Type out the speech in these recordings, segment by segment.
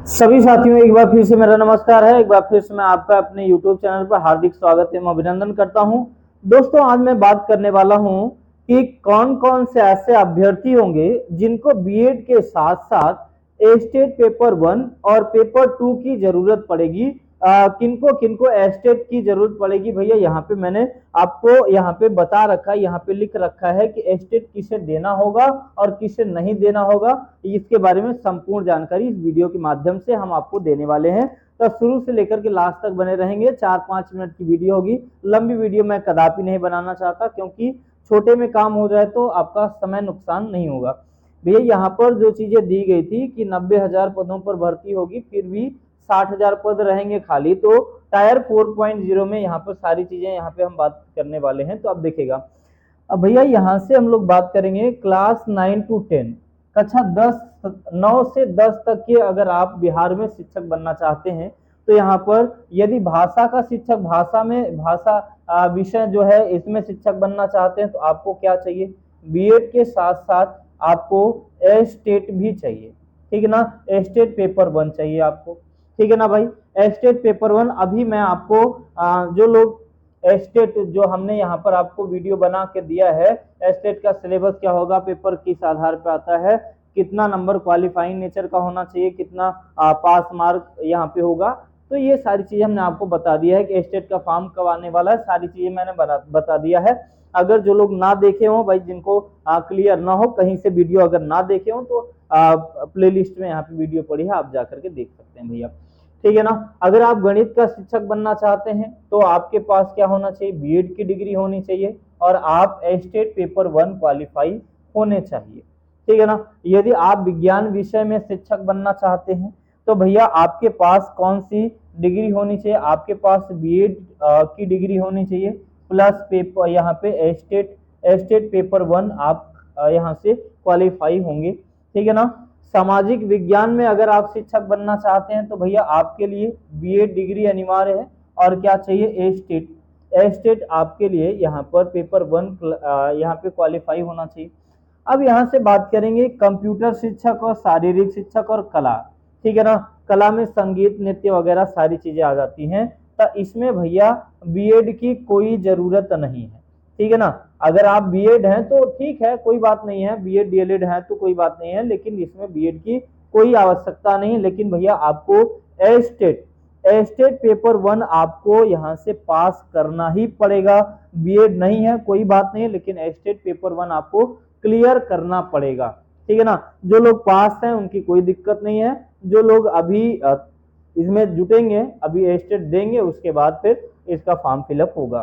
सभी साथियों एक बार फिर से मेरा नमस्कार है। एक बार फिर से मैं आपका अपने YouTube चैनल पर हार्दिक स्वागत एवं अभिनंदन करता हूं। दोस्तों आज मैं बात करने वाला हूं कि कौन कौन से ऐसे अभ्यर्थी होंगे जिनको बीएड के साथ साथ एस्टेट पेपर 1 और पेपर 2 की जरूरत पड़ेगी। किनको किनको एस्टेट की जरूरत पड़ेगी भैया, यहाँ पे मैंने आपको यहाँ पे बता रखा है, यहाँ पे लिख रखा है कि एस्टेट किसे देना होगा और किसे नहीं देना होगा। इसके बारे में संपूर्ण जानकारी इस वीडियो के माध्यम से हम आपको देने वाले हैं। तो शुरू से लेकर के लास्ट तक बने रहेंगे। 4-5 मिनट की वीडियो होगी, लंबी वीडियो मैं कदापि नहीं बनाना चाहता, क्योंकि छोटे में काम हो जाए तो आपका समय नुकसान नहीं होगा। भैया यहाँ पर जो चीजें दी गई थी कि 90,000 पदों पर भर्ती होगी, फिर भी 60,000 पद रहेंगे खाली। तो टायर 4.0 में यहाँ पर सारी चीजें यहाँ पे हम बात करने वाले हैं। तो अब देखिएगा, अब भैया यहाँ से हम लोग बात करेंगे क्लास 9 to 10, कक्षा 9 से 10 तक के अगर आप बिहार में शिक्षक बनना चाहते हैं तो यहाँ पर यदि भाषा का शिक्षक, भाषा विषय जो है इसमें शिक्षक बनना चाहते हैं तो आपको क्या चाहिए, बीएड के साथ साथ आपको एस्टेट भी चाहिए, ठीक है ना। एस्टेट पेपर 1 चाहिए आपको, ठीक है ना भाई। एस्टेट पेपर 1 अभी मैं आपको जो लोग एस्टेट जो हमने यहाँ पर आपको वीडियो बना के दिया है, एस्टेट का सिलेबस क्या होगा, पेपर किस आधार पे आता है, कितना नंबर क्वालिफाइंग नेचर का होना चाहिए, कितना पास मार्क यहाँ पे होगा, तो ये सारी चीजें हमने आपको बता दिया है कि एस्टेट का फॉर्म कब आने वाला है, सारी चीजें मैंने बता दिया है। अगर जो लोग ना देखे हो भाई, जिनको क्लियर ना हो, कहीं से वीडियो अगर ना देखे हो तो प्ले लिस्ट में यहाँ पे वीडियो पड़ी है, आप जाकर के देख सकते हैं भैया, ठीक है ना। अगर आप गणित का शिक्षक बनना चाहते हैं तो आपके पास क्या होना चाहिए, बीएड की डिग्री होनी चाहिए और आप एस्टेट पेपर 1 क्वालिफाई होने चाहिए, ठीक है ना। यदि आप विज्ञान विषय में शिक्षक बनना चाहते हैं तो भैया आपके पास कौन सी डिग्री होनी चाहिए, आपके पास बीएड की डिग्री होनी चाहिए प्लस पेपर यहाँ पे एस्टेट पेपर 1 आप यहाँ से क्वालिफाई होंगे, ठीक है ना। सामाजिक विज्ञान में अगर आप शिक्षक बनना चाहते हैं तो भैया आपके लिए बीएड डिग्री अनिवार्य है और क्या चाहिए, एस्टेट आपके लिए यहाँ पर पेपर 1 यहाँ पे क्वालिफाई होना चाहिए। अब यहाँ से बात करेंगे कंप्यूटर शिक्षक और शारीरिक शिक्षक और कला, ठीक है ना। कला में संगीत, नृत्य वगैरह सारी चीजें आ जाती हैं, तो इसमें भैया बीएड की कोई जरूरत नहीं है, ठीक है ना। अगर आप बीएड हैं तो ठीक है, कोई बात नहीं है, बीएड डीएलएड है तो कोई बात नहीं है, लेकिन इसमें बीएड की कोई आवश्यकता नहीं। लेकिन भैया आपको एस्टेट पेपर 1 आपको यहाँ से पास करना ही पड़ेगा। बीएड नहीं है कोई बात नहीं, लेकिन एस्टेट पेपर 1 आपको क्लियर करना पड़ेगा, ठीक है ना। जो लोग पास हैं उनकी कोई दिक्कत नहीं है, जो लोग अभी इसमें जुटेंगे, अभी एस्टेट देंगे, उसके बाद फिर इसका फॉर्म फिलअप होगा।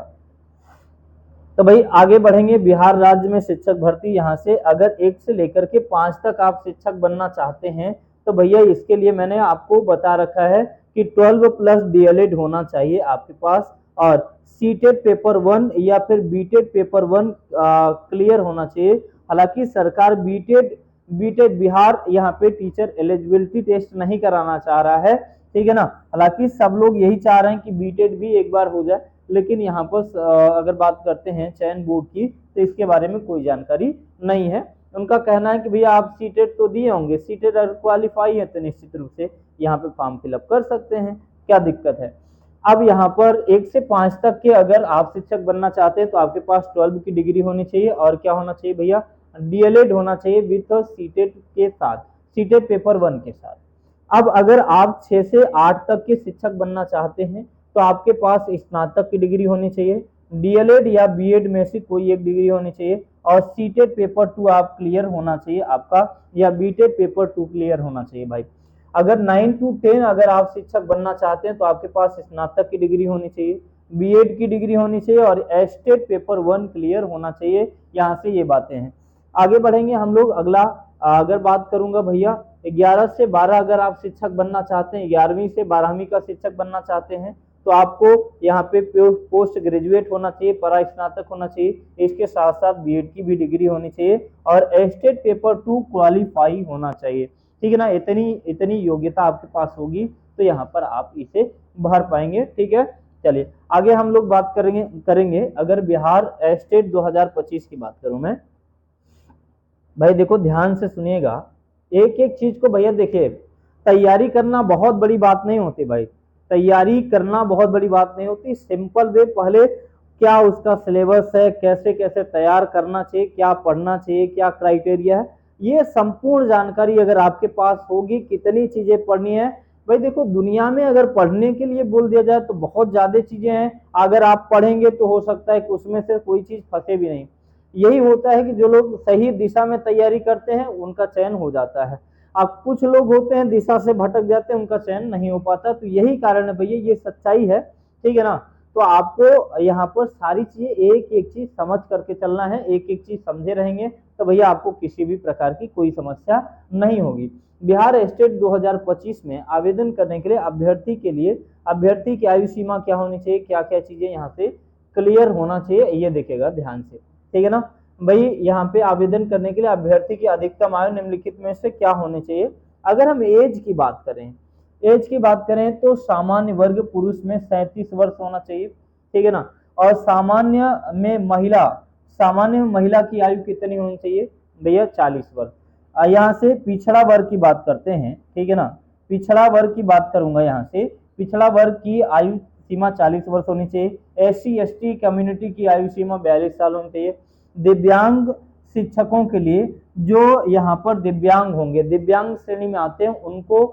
तो भाई आगे बढ़ेंगे, बिहार राज्य में शिक्षक भर्ती, यहाँ से अगर 1 से लेकर के 5 तक आप शिक्षक बनना चाहते हैं तो भैया इसके लिए मैंने आपको बता रखा है कि 12 प्लस डीएलएड होना चाहिए आपके पास, और सीटेट पेपर 1 या फिर बीटेड पेपर 1 क्लियर होना चाहिए। हालांकि सरकार बीटेड बिहार यहाँ पे टीचर एलिजिबिलिटी टेस्ट नहीं कराना चाह रहा है, ठीक है ना। हालांकि सब लोग यही चाह रहे हैं कि बीटेड भी एक बार हो जाए, लेकिन यहाँ पर अगर बात करते हैं चयन बोर्ड की तो इसके बारे में कोई जानकारी नहीं है। उनका कहना है कि भैया आप सीटेट तो दिए होंगे, सीटेट अगर क्वालिफाई है तो निश्चित रूप से यहाँ पे फॉर्म फिलअप कर सकते हैं, क्या दिक्कत है। अब यहाँ पर 1 से 5 तक के अगर आप शिक्षक बनना चाहते हैं तो आपके पास 12 की डिग्री होनी चाहिए और क्या होना चाहिए भैया, डीएलएड होना चाहिए विथ सीटेट के साथ, सीटेट पेपर 1 के साथ। अब अगर आप 6 से 8 तक के शिक्षक बनना चाहते हैं तो आपके पास स्नातक की डिग्री होनी चाहिए, डीएलएड या बीएड में से कोई एक डिग्री होनी चाहिए, और सीटेट पेपर 2 आप क्लियर होना चाहिए आपका, या बीटेड पेपर 2 क्लियर होना चाहिए भाई। अगर 9 to 10 अगर आप शिक्षक बनना चाहते हैं तो आपके पास स्नातक की डिग्री होनी चाहिए, बीएड की डिग्री होनी चाहिए और एस्टेट पेपर 1 क्लियर होना चाहिए। यहाँ से ये बातें हैं। आगे बढ़ेंगे हम लोग, अगला अगर बात करूंगा भैया 11 से 12 अगर आप शिक्षक बनना चाहते हैं, 11वीं से 12वीं का शिक्षक बनना चाहते हैं तो आपको यहाँ पे पोस्ट ग्रेजुएट होना चाहिए, परा स्नातक होना चाहिए, इसके साथ साथ बीएड की भी डिग्री होनी चाहिए और एस्टेट पेपर 2 क्वालिफाई होना चाहिए, ठीक है ना। इतनी योग्यता आपके पास होगी तो यहाँ पर आप इसे भर पाएंगे, ठीक है। चलिए आगे हम लोग बात करेंगे अगर बिहार एस्टेट 2025 की बात करूं मैं, भाई देखो ध्यान से सुनिएगा, एक एक चीज को भैया देखिए, तैयारी करना बहुत बड़ी बात नहीं होती भाई, तैयारी करना बहुत बड़ी बात नहीं होती। सिंपल वे, पहले क्या उसका सिलेबस है, कैसे कैसे तैयार करना चाहिए, क्या पढ़ना चाहिए, क्या क्राइटेरिया है, ये संपूर्ण जानकारी अगर आपके पास होगी, कितनी चीजें पढ़नी है। भाई देखो दुनिया में अगर पढ़ने के लिए बोल दिया जाए तो बहुत ज्यादा चीजें हैं, अगर आप पढ़ेंगे तो हो सकता है कि उसमें से कोई चीज फंसे भी नहीं। यही होता है कि जो लोग सही दिशा में तैयारी करते हैं उनका चयन हो जाता है। अब कुछ लोग होते हैं दिशा से भटक जाते हैं, उनका चयन नहीं हो पाता। तो यही कारण है भैया, ये सच्चाई है, ठीक है ना। तो आपको यहाँ पर सारी चीजें एक एक चीज समझ करके चलना है, एक एक चीज समझे रहेंगे तो भैया आपको किसी भी प्रकार की कोई समस्या नहीं होगी। बिहार स्टेट 2025 में आवेदन करने के लिए अभ्यर्थी की आयु सीमा क्या होनी चाहिए, क्या क्या चीजें यहाँ से क्लियर होना चाहिए, ये देखेगा ध्यान से, ठीक है ना। भाई यहाँ पे आवेदन करने के लिए अभ्यर्थी की अधिकतम आयु निम्नलिखित में से क्या होनी चाहिए। अगर हम एज की बात करें, तो सामान्य वर्ग पुरुष में 37 वर्ष होना चाहिए, ठीक है ना। और सामान्य में महिला की आयु कितनी होनी चाहिए भैया, 40 वर्ष। यहाँ से पिछड़ा वर्ग की बात करते हैं, ठीक है ना। पिछड़ा वर्ग की बात करूंगा, यहाँ से पिछड़ा वर्ग की आयु सीमा 40 वर्ष होनी चाहिए। SC ST कम्युनिटी की आयु सीमा 42 साल होनी चाहिए। दिव्यांग शिक्षकों के लिए, जो यहाँ पर दिव्यांग होंगे, दिव्यांग श्रेणी में आते हैं उनको,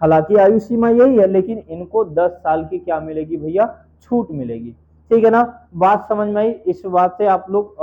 हालांकि आयु सीमा यही है लेकिन इनको 10 साल की क्या मिलेगी भैया, छूट मिलेगी, ठीक है ना। बात समझ में आई। इस बात से आप लोग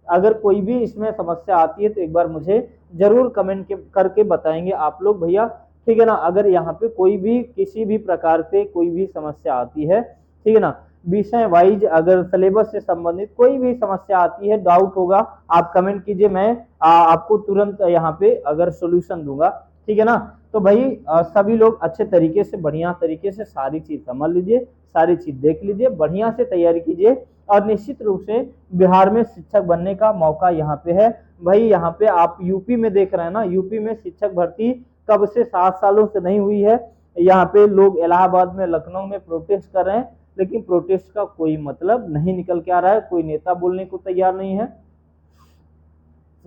अगर कोई भी इसमें समस्या आती है तो एक बार मुझे जरूर कमेंट करके बताएंगे आप लोग भैया, ठीक है ना। अगर यहाँ पे कोई भी किसी भी प्रकार से कोई भी समस्या आती है, ठीक है ना, विषय वाइज अगर सिलेबस से संबंधित कोई भी समस्या आती है, डाउट होगा, आप कमेंट कीजिए, मैं आपको तुरंत यहाँ पे अगर सोल्यूशन दूंगा, ठीक है ना। तो भाई सभी लोग अच्छे तरीके से, बढ़िया तरीके से सारी चीज समझ लीजिए, सारी चीज देख लीजिए, बढ़िया से तैयारी कीजिए और निश्चित रूप से बिहार में शिक्षक बनने का मौका यहाँ पे है। भाई यहाँ पे आप यूपी में देख रहे हैं ना, यूपी में शिक्षक भर्ती कब से 7 सालों से नहीं हुई है। यहाँ पे लोग इलाहाबाद में, लखनऊ में प्रोटेस्ट कर रहे हैं, लेकिन प्रोटेस्ट का कोई मतलब नहीं निकल के आ रहा है, कोई नेता बोलने को तैयार नहीं है,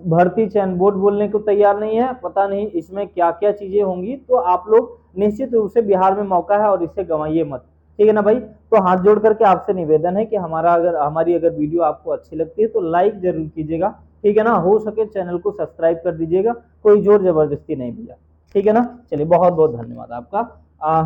भर्ती चयन बोर्ड बोलने को तैयार नहीं है, पता नहीं इसमें क्या क्या चीजें होंगी। तो आप लोग निश्चित रूप से, बिहार में मौका है और इसे गंवाइए मत, ठीक है ना भाई। तो हाथ जोड़ करके आपसे निवेदन है कि हमारी अगर वीडियो आपको अच्छी लगती है तो लाइक जरूर कीजिएगा, ठीक है ना। हो सके चैनल को सब्सक्राइब कर दीजिएगा, कोई जोर जबरदस्ती नहीं भैया, ठीक है ना। चलिए बहुत बहुत धन्यवाद आपका।